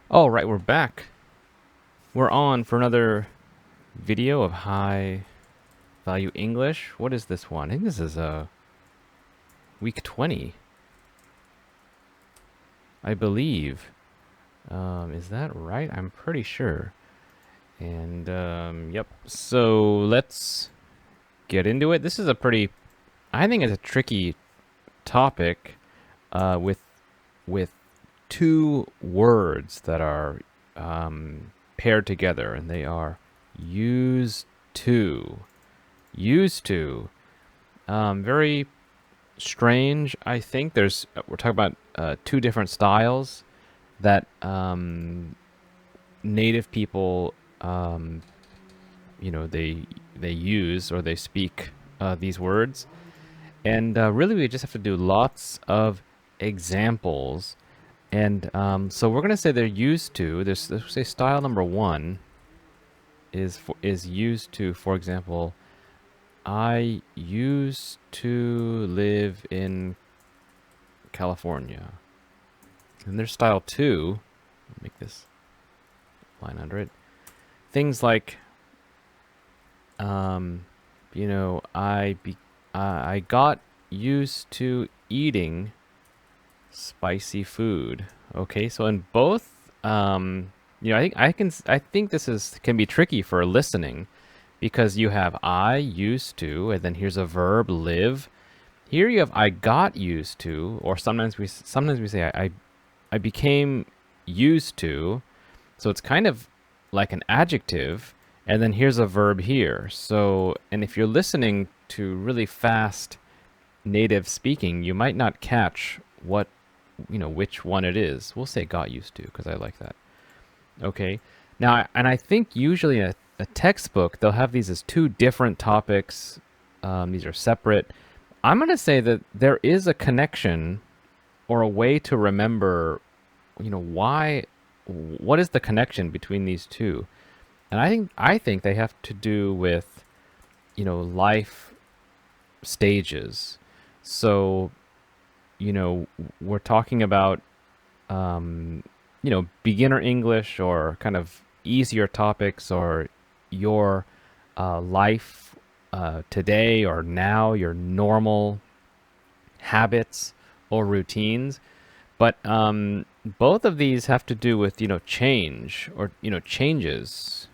All right, we're back. We're on for another video of high value English. What is this one? I think this is week 20. I believe. Is that right? I'm pretty sure. And yep. So let's get into it. This is a pretty, I think it's a tricky topic with two words that are paired together, and they are used to. Used to. Very strange. I think we're talking about two different styles that native people, they use or they speak these words, and really we just have to do lots of examples. And so we're gonna say they're used to. Let's say style number one is used to. For example, I used to live in California. And there's style two. Make this line under it. Things like, I got used to eating spicy food. Okay, so in both, I think this can be tricky for listening, because you have I used to, and then here's a verb, live. Here you have I got used to, or sometimes we say I became used to. So it's kind of like an adjective, and then here's a verb here. So, and if you're listening to really fast native speaking, you might not catch which one it is. We'll say got used to because I like that. Okay. Now, and I think usually in a textbook, they'll have these as two different topics. These are separate. I'm going to say that there is a connection or a way to remember, what is the connection between these two? And I think they have to do with, life stages. So, we're talking about, beginner English or kind of easier topics, or your life today or now, your normal habits or routines. But both of these have to do with, change or, changes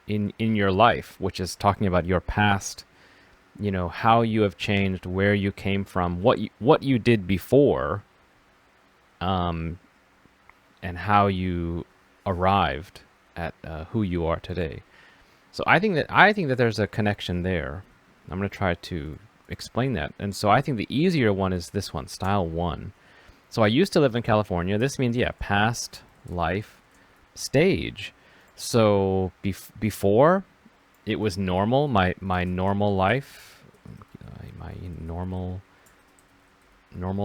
in your life, which is talking about your past, how you have changed, where you came from, what you did before, and how you arrived at who you are today. So I think that there's a connection there. I'm going to try to explain that. And so I think the easier one is this one, style one. So I used to live in California. This means, past life stage. So before, it was normal. My normal life, my normal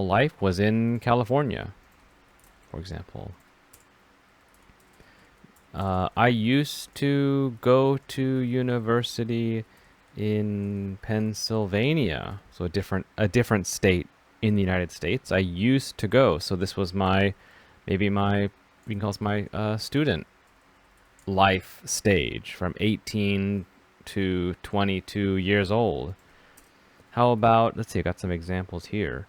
life was in California, for example. I used to go to university in Pennsylvania, so a different state in the United States. I used to go, so this was you can call this my student life stage from 18 to 22 years old. How about, let's see, I got some examples here.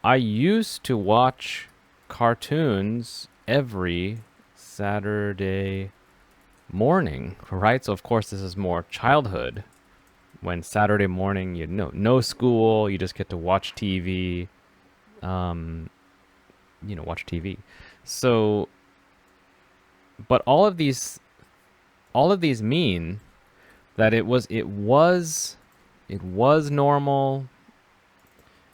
I used to watch cartoons every Saturday morning, right? So of course this is more childhood, when Saturday morning, no school, you just get to watch TV, watch TV. So, but all of these mean that it was normal,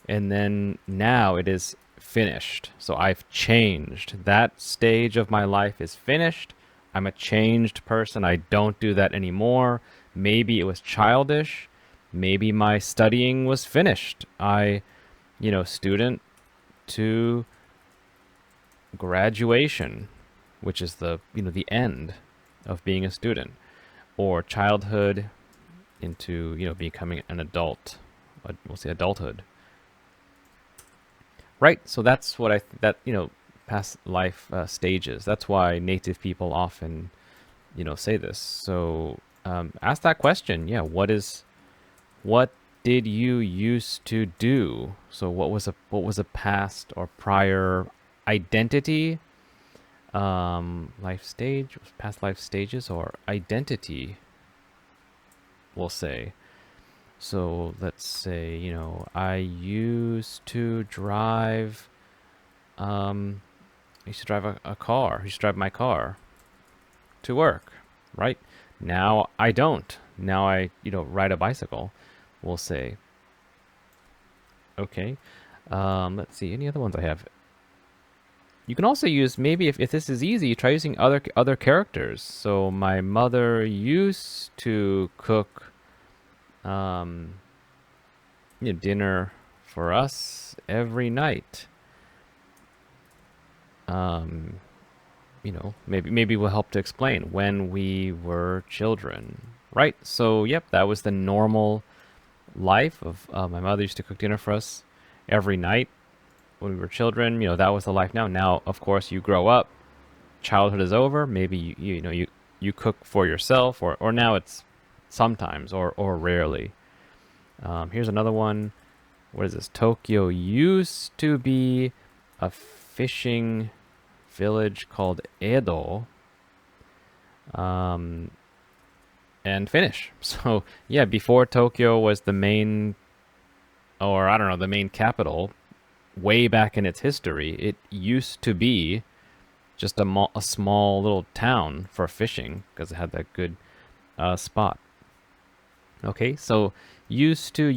and then now it is finished. So I've changed. That stage of my life is finished. I'm a changed person. I don't do that anymore. Maybe it was childish. Maybe my studying was finished. Student to graduation, which is the end of being a student, or childhood into, becoming an adult. We'll say adulthood. Right? So that's what past life stages. That's why native people often, say this. So ask that question. Yeah, what did you used to do? So what was a past or prior identity, life stage, past life stages, or identity, we'll say. So let's say, I used to drive a car. I used to drive my car to work, right? Now I don't. Now I, ride a bicycle, we'll say. Okay. Let's see, any other ones I have? You can also use, maybe if this is easy, try using other characters. So my mother used to cook dinner for us every night. Maybe will help to explain when we were children, right? So, yep, that was the normal life of my mother used to cook dinner for us every night when we were children. That was the life. Now, of course, you grow up, childhood is over. Maybe you cook for yourself, or now it's sometimes or rarely. Here's another one. What is this? Tokyo used to be a fishing village called Edo. And finish. So yeah, before Tokyo was the main, or I don't know, the main capital, way back in its history, it used to be just a small little town for fishing because it had that good spot. Okay, so used to.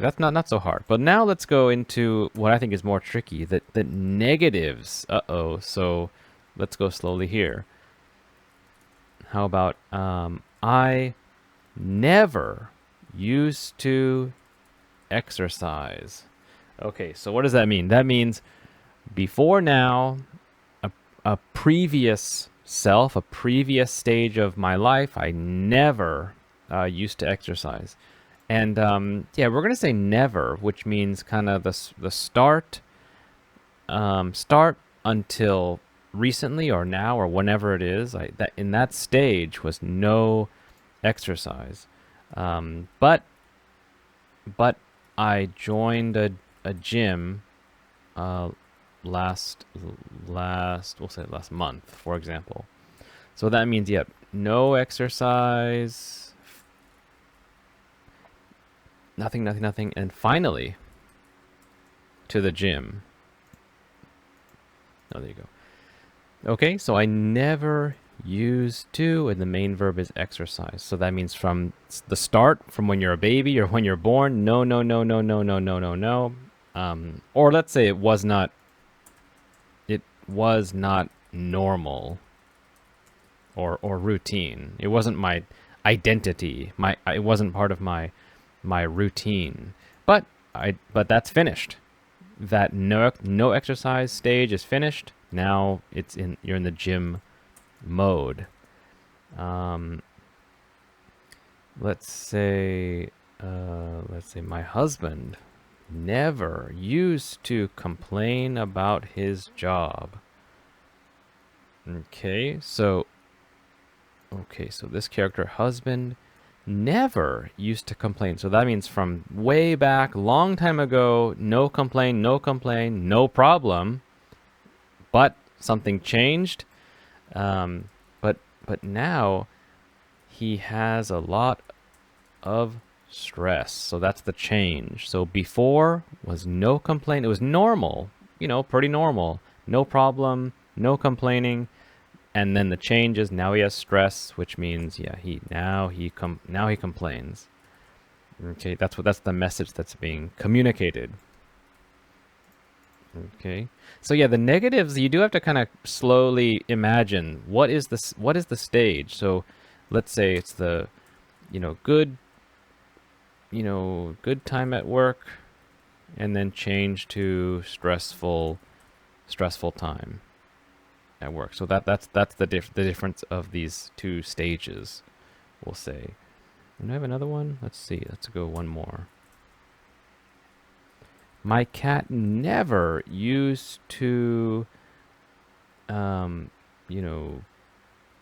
That's not so hard. But now let's go into what I think is more tricky, the negatives. So let's go slowly here. How about I never used to exercise. Okay, so what does that mean? That means before now, a previous self, a previous stage of my life, I never used to exercise. And yeah, we're going to say never, which means kind of the start until recently or now or whenever it is. That in that stage was no exercise. But I joined a gym last month, for example. So that means, yep, no exercise, nothing, and finally to the gym. Oh, there you go. Okay, so I never used to, and the main verb is exercise. So that means from the start, from when you're a baby or when you're born, no. Or let's say it was not normal or routine. It wasn't my identity. It wasn't part of my routine. But that's finished. That no exercise stage is finished. Now you're in the gym mode. Let's say my husband never used to complain about his job. Okay, so this character, husband, never used to complain. So that means from way back, long time ago, no complain, no problem. But something changed. But now he has a lot of stress. So that's the change. So before was no complaint. It was normal, pretty normal. No problem, no complaining. And then the change is now he has stress, which means, yeah, now he complains. Okay, that's the message that's being communicated. Okay, so yeah, the negatives, you do have to kind of slowly imagine what is the stage. So let's say it's the good time at work, and then change to stressful time at work. So that's the difference of these two stages, we'll say. And I have another one. Let's see. Let's go one more. My cat never used to you know,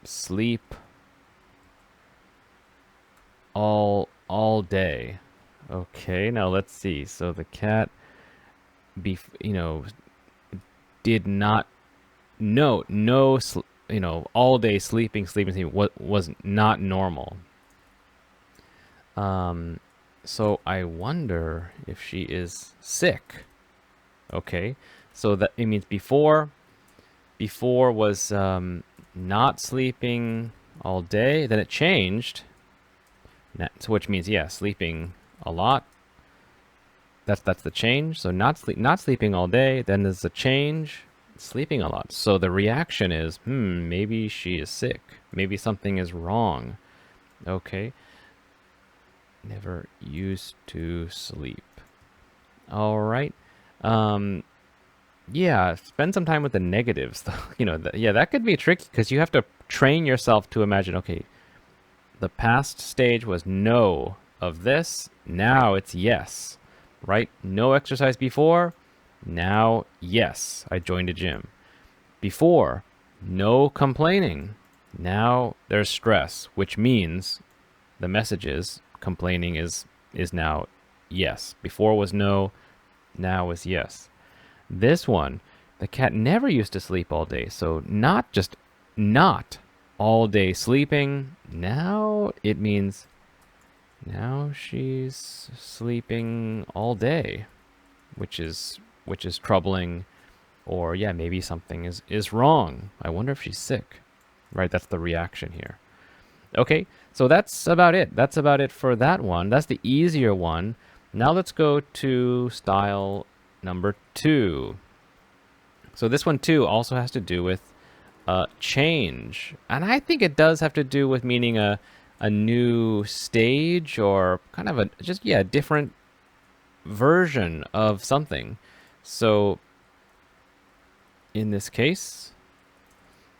sleep all day. Okay, now let's see. So the cat did not all day sleeping what was not normal. So I wonder if she is sick. Okay, so that it means before was not sleeping all day, then it changed, so which means sleeping a lot. That's the change. So not sleeping all day, then there's a change, sleeping a lot. So the reaction is, maybe she is sick. Maybe something is wrong. Okay. Never used to sleep. All right. Yeah, spend some time with the negatives. That could be tricky because you have to train yourself to imagine, okay, the past stage was no of this, now it's yes, right? No exercise before, now yes, I joined a gym. Before, no complaining, now there's stress, which means the message is complaining is now yes. Before was no, now is yes. This one, the cat never used to sleep all day, so not just not all day sleeping. Now it means now she's sleeping all day, which is troubling, or maybe something is wrong. I wonder if she's sick. Right, that's the reaction here. Okay, so that's about it. That's about it for that one. That's the easier one. Now let's go to style number 2. So this one too also has to do with change. And I think it does have to do with meaning a new stage, or kind of a different version of something. So in this case,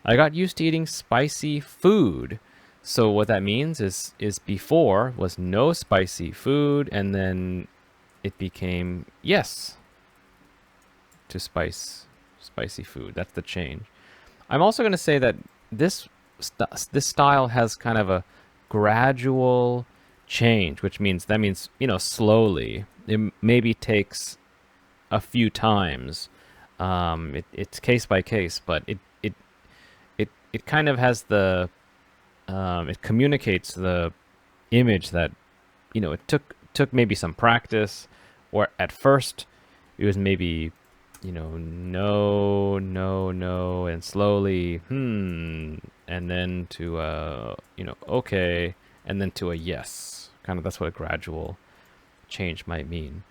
I got used to eating spicy food. So what that means is before was no spicy food, and then it became yes to spicy food. That's the change. I'm also going to say that this style has kind of a gradual change, which means slowly. It maybe takes a few times. It's case by case, but it kind of has the it communicates the image that it took maybe some practice, or at first it was maybe no, and slowly and then to okay, and then to a yes. Kind of, that's what a gradual change might mean.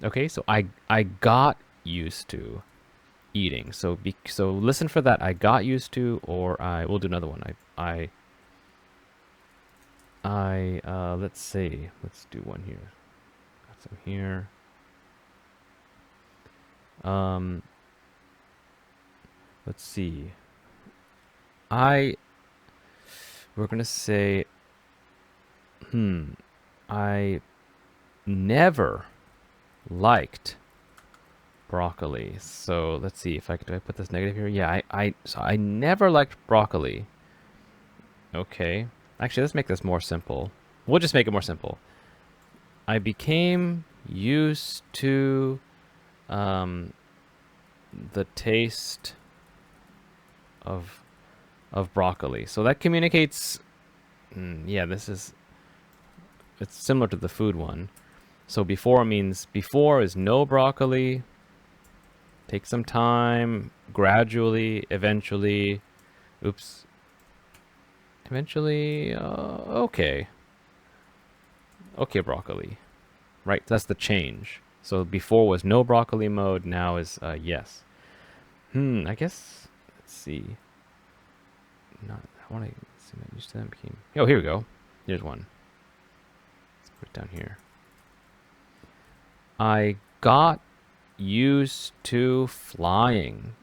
Okay, so I got used to eating. So listen for that. I got used to, or we'll do another one. Let's see. Let's do one here. Got some here. Let's see. We're gonna say, I never liked broccoli. So let's see if do I put this negative here? Yeah, so I never liked broccoli. Okay. Actually, let's make this more simple. We'll just make it more simple. I became used to the taste of broccoli. So that communicates, it's similar to the food one. So before means before is no broccoli. Take some time, gradually, eventually. Oops. Eventually, okay. Okay, broccoli. Right, that's the change. So before was no broccoli mode, now is yes. I guess, let's see. I want to see that used to that became. Oh, here we go. Here's one. Let's put it down here. I got used to flying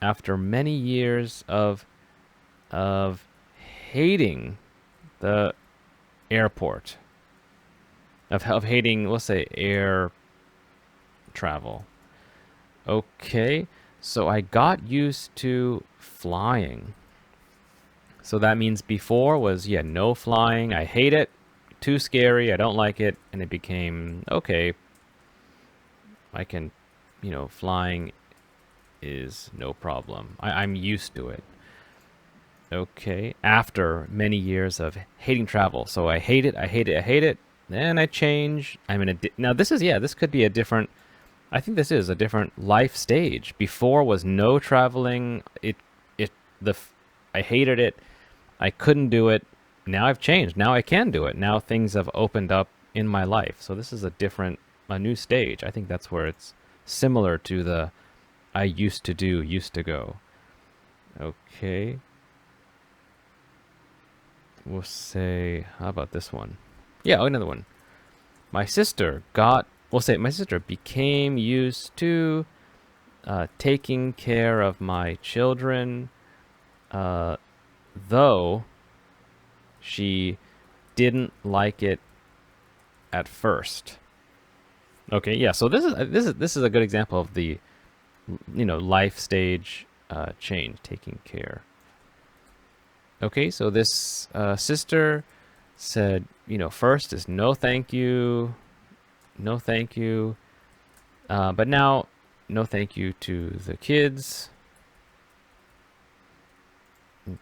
after many years of hating the airport, of hating, let's say, air travel. Okay, So I got used to flying. So that means before was, yeah, no flying. I hate it. Too scary. I don't like it. And it became, okay, I can, flying is no problem. I'm used to it. Okay. After many years of hating travel. So I hate it. I hate it. I hate it. Then I change. I'm in a, now this is, this could be a different, I think this is a different life stage. Before was no traveling. I hated it. I couldn't do it. Now I've changed. Now I can do it. Now things have opened up in my life. So this is a new stage. I think that's where it's similar to the I used to do, used to go. Okay. We'll say, how about this one? Yeah, another one. My sister became used to taking care of my children, though she didn't like it at first. Okay, yeah. So this is a good example of the life stage change, taking care. Okay, so this sister said, first is no thank you, no thank you, but now no thank you to the kids.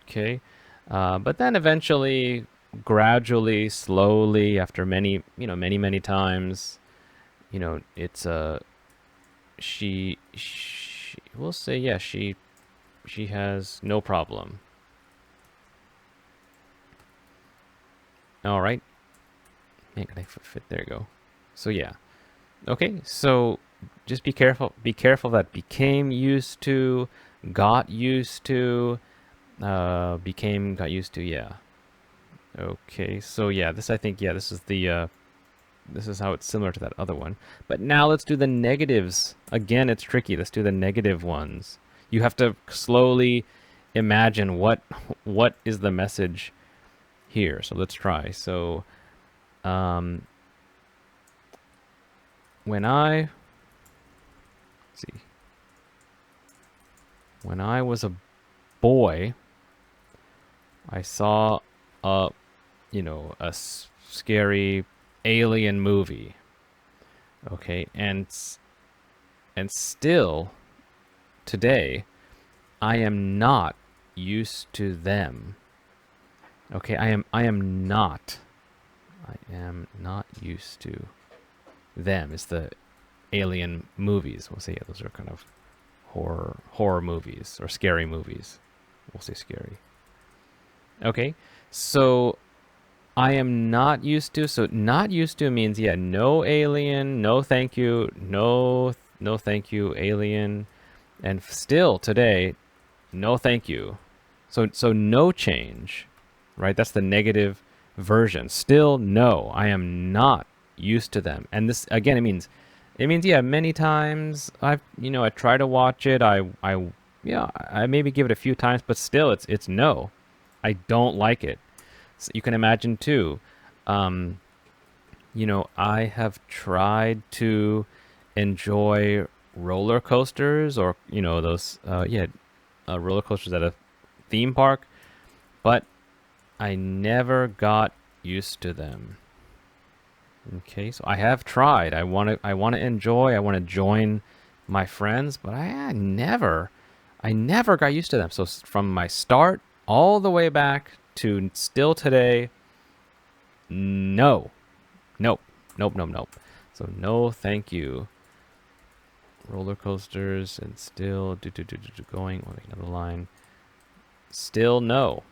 Okay, but then eventually, gradually, slowly, after many times, it's she we'll say, yeah, she has no problem. All right. Man, can I fit? There you go. So yeah. Okay, so just be careful. Be careful that became used to, got used to, got used to, yeah. Okay, so yeah, this I think, yeah, this is the, this is how it's similar to that other one. But now let's do the negatives. Again, it's tricky. Let's do the negative ones. You have to slowly imagine what is the message here. So let's try. So, when I was a boy, I saw a scary alien movie. Okay, and still today I am not used to them. Okay, I am not used to them. It's the alien movies. We'll say, yeah, those are kind of horror movies or scary movies. We'll say scary. Okay, so I am not used to. So not used to means, yeah, no alien, no thank you, no thank you, alien, and still today, no thank you. So no change, right? That's the negative version. Still no, I am not used to them. And this again, it means yeah, many times I try to watch it. I maybe give it a few times, but still it's no. I don't like it. So you can imagine too, I have tried to enjoy roller coasters or, those, roller coasters at a theme park, but I never got used to them. Okay, so I have tried. I want to enjoy, I want to join my friends, but I never got used to them. So from my start all the way back to still today, no. Nope. So no thank you. Roller coasters and still going. Another line. Still no.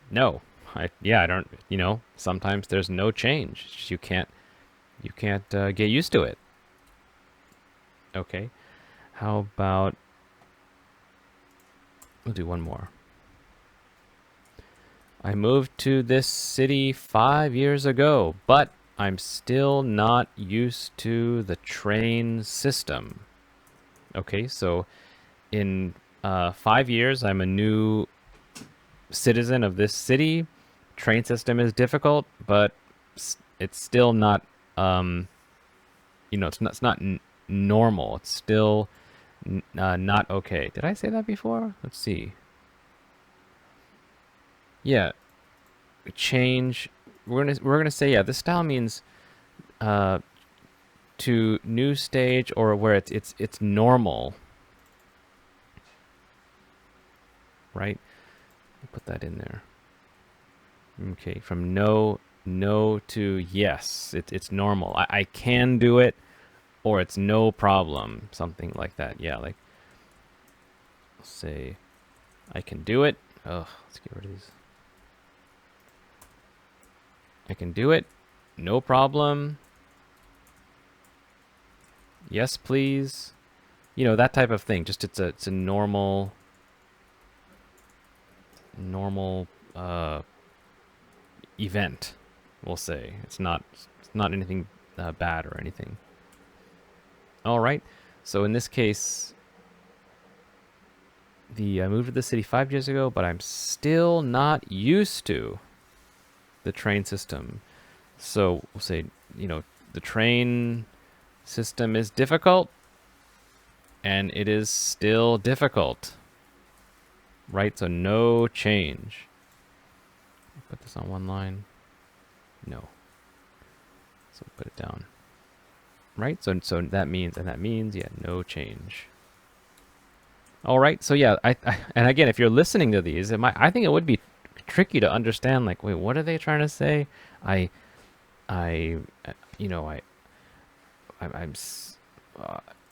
No. I don't, sometimes there's no change. You can't get used to it. Okay. How about, we'll do one more. I moved to this city 5 years ago, but I'm still not used to the train system. Okay, so in 5 years, I'm a new citizen of this city. Train system is difficult, but it's still not, it's not normal. It's still Not okay. Did I say that before? Let's see. Yeah, change. We're gonna say, yeah, this style means to new stage, or where it's normal, right? Put that in there. Okay, from no to yes, it's normal. I can do it, or it's no problem, something like that. Yeah, like say I can do it. Oh, let's get rid of these. I can do it, no problem. Yes, please. You know, that type of thing. Just it's a normal event, we'll say. It's not anything bad or anything. All right. So in this case, I moved to the city 5 years ago, but I'm still not used to the train system. So we'll say, you know, the train system is difficult, and it is still difficult, right? So no change. Put this on one line. No. So put it down. Right? So that means, yeah, no change. All right. So yeah, and again, if you're listening to these, I think it would be tricky to understand, like, wait, what are they trying to say? We'll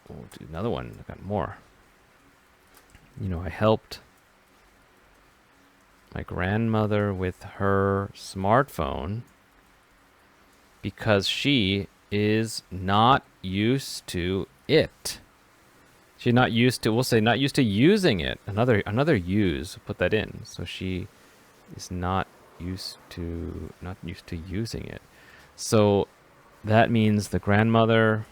do another one. I got more. You know, I helped my grandmother with her smartphone because she is not used to it. She's not used to, we'll say, not used to using it. Another use, put that in. So she is not used to using it. So that means the grandma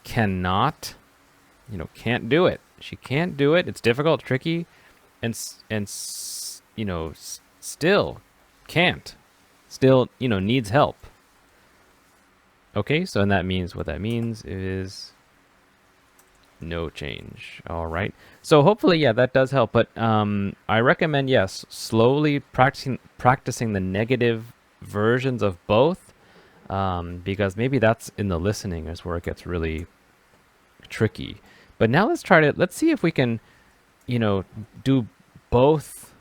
cannot, you know, can't do it. She can't do it. It's difficult, tricky, and you know, still can't. Still, you know, needs help. Okay, so and that means, what that means is no change. All right. So hopefully, yeah, that does help. But I recommend, yes, slowly practicing the negative versions of both, because maybe that's in the listening is where it gets really tricky. But now let's see if we can, you know, do both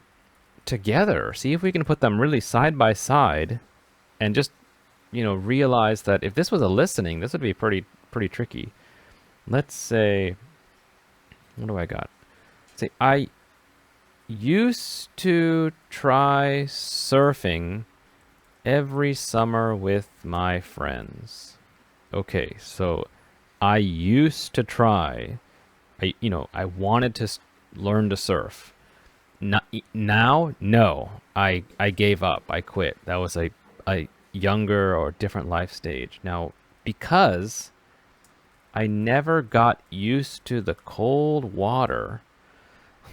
together. See if we can put them really side by side, and just, you know, realize that if this was a listening, this would be pretty tricky. Let's say, what do I got? Say, I used to try surfing every summer with my friends. Okay, so I used to try. I wanted to learn to surf. Now, no. I gave up. I quit. That was a younger or different life stage. Now, because I never got used to the cold water,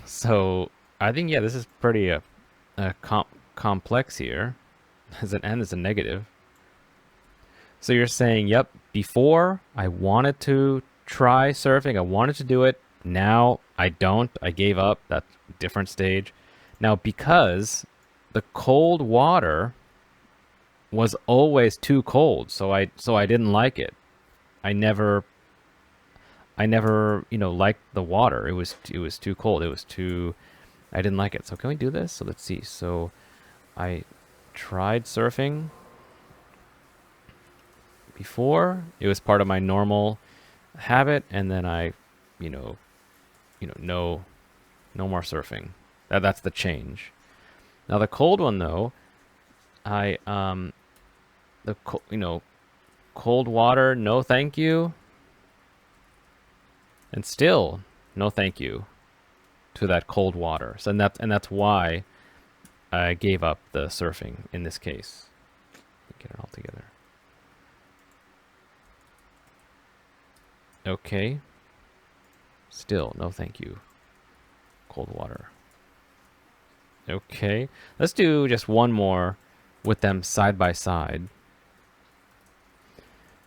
so I think, yeah, this is pretty complex here. As an N is a negative. So you're saying, yep, before I wanted to try surfing, I wanted to do it. Now I don't. I gave up. That's a different stage. Now, because the cold water was always too cold, so I didn't like it. I never, you know, liked the water. It was too cold. I didn't like it. So can we do this? So let's see. So I tried surfing before. It was part of my normal habit, and then I, no more surfing. That's the change. Now the cold one, though, cold water, no thank you. And still no thank you to that cold water. So that's why I gave up the surfing in this case. Get it all together. Okay. Still no thank you. Cold water. Okay. Let's do just one more with them side by side.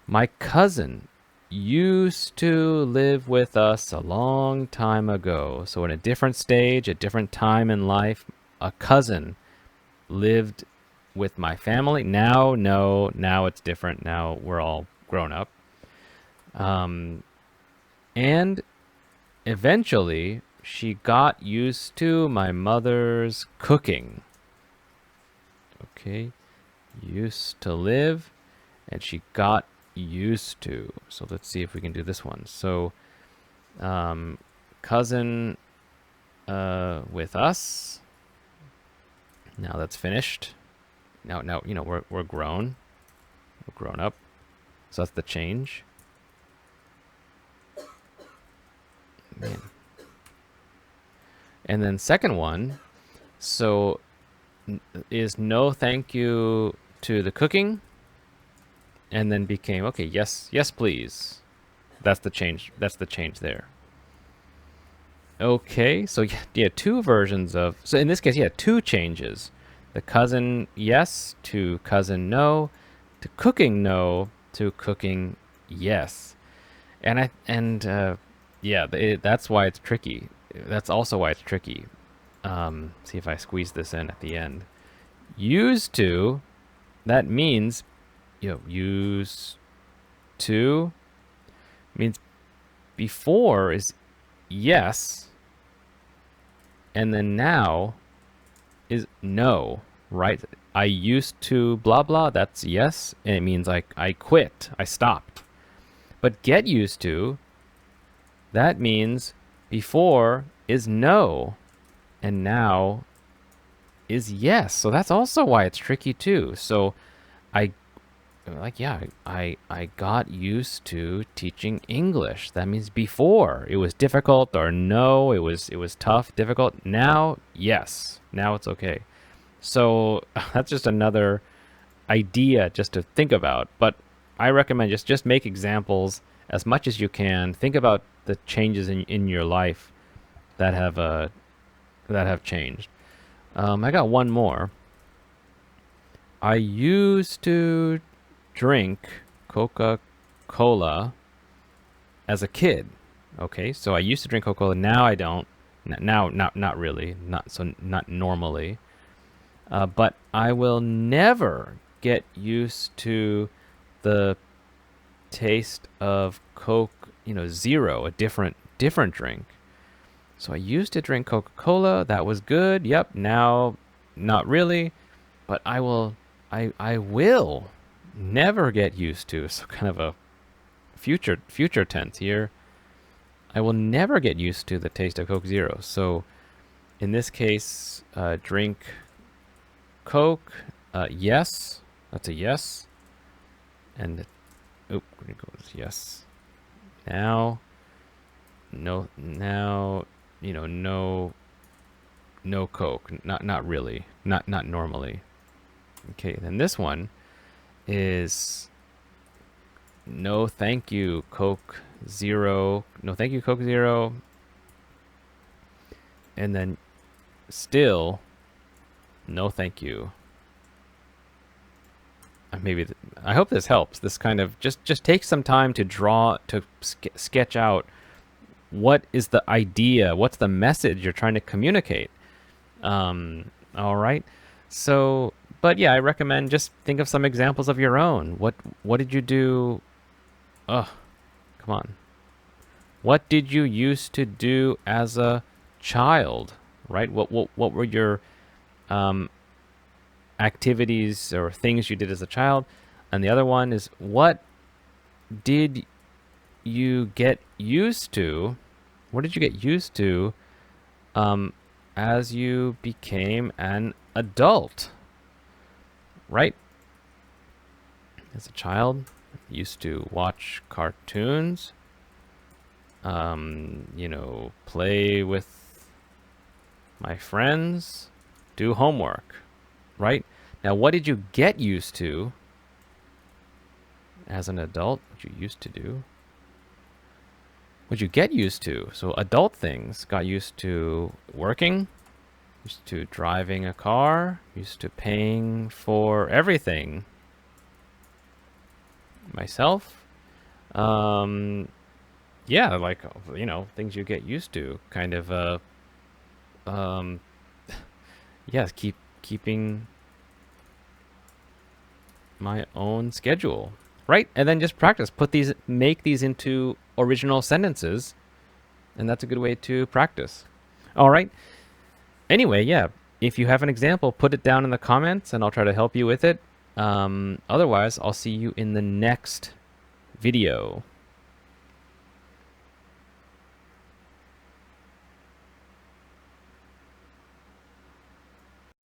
My cousin used to live with us a long time ago. So in a different stage, a different time in life, a cousin lived with my family. Now, no, now it's different. Now we're all grown up. And eventually, she got used to my mother's cooking. Okay, used to live, and she got used to. So let's see if we can do this one. So, cousin with us. Now that's finished. Now, you know, we're grown. We're grown up. So that's the change. Man. And then second one, so is no thank you to the cooking, and then became, okay, yes, yes, please. That's the change. That's the change there. Okay, so yeah, two versions of, so in this case, yeah, two changes. The cousin yes to cousin no, to cooking no to cooking yes. And yeah, that's why it's tricky. That's also why it's tricky. See if I squeeze this in at the end. Used to, that means, you know, used to means before is yes, and then now is no, right? I used to blah blah, that's yes, and it means like I quit, I stopped. But get used to, that means before is no, and now is yes. So that's also why it's tricky too. So I got used to teaching English. That means before it was difficult, or no, it was tough, difficult. Now, yes. Now it's okay. So that's just another idea just to think about. But I recommend just make examples as much as you can. Think about the changes in your life that have changed. I got one more. I used to drink Coca-Cola as a kid. Okay, so I used to drink Coca-Cola. Now I don't. Now, not really. Not normally. But I will never get used to the taste of Coke, you know, Zero, a different drink. So I used to drink Coca-Cola. That was good. Yep. Now, not really. But I will never get used to. So kind of a future tense here. I will never get used to the taste of Coke Zero. So in this case, drink Coke. Yes. That's a yes. And it goes yes. Now, no. Now, you know, no Coke. Not really. Not normally. Okay, then this one is no thank you Coke Zero. No thank you Coke Zero. And then still no thank you. Maybe I hope this helps. This kind of just take some time to sketch out what is the idea, what's the message you're trying to communicate. All right. So, but yeah, I recommend just think of some examples of your own. What did you do? Come on. What did you used to do as a child? Right? What were your activities or things you did as a child? And the other one is, what did you get used to? What did you get used to as you became an adult? Right? As a child, used to watch cartoons, you know, play with my friends, do homework, right? Now, what did you get used to as an adult? What you used to do? What you get used to? So adult things, got used to working, used to driving a car, used to paying for everything myself. Yeah, like, things you get used to, kind of, um, yes, keeping my own schedule, right? And then just practice. Make these into original sentences, and that's a good way to practice. All right. Anyway, yeah, if you have an example, put it down in the comments, and I'll try to help you with it. Otherwise, I'll see you in the next video.